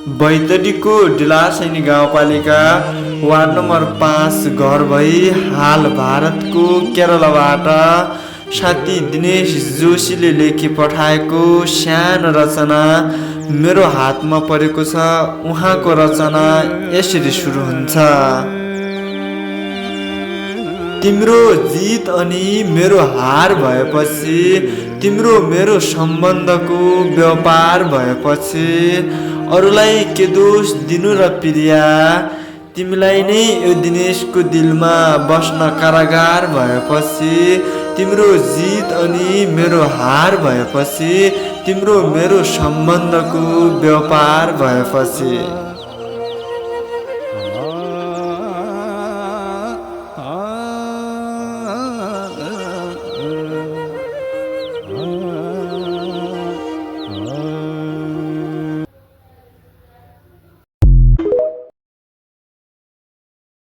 बैतडीको डिलासैनी गाउँपालिका ward number 5 घर भई हाल भारतको केरलबाट साथी दिनेश जोशीले लेखी पठाएको सानो रचना मेरो हातमा परेको छ। उहाँको रचना यसरी सुरु हुन्छ। तिम्रो जित अनि मेरो हार भएपछि, तिम्रो मेरो सम्बन्धको व्यापार भएपछि, अरूलाई के दोष दिनु र प्रिया, तिमीलाई नै यो दिनेशको दिलमा बस्न कारागार भएपछि, तिम्रो जित अनि मेरो हार भएपछि, तिम्रो मेरो सम्बन्धको व्यापार भएपछि।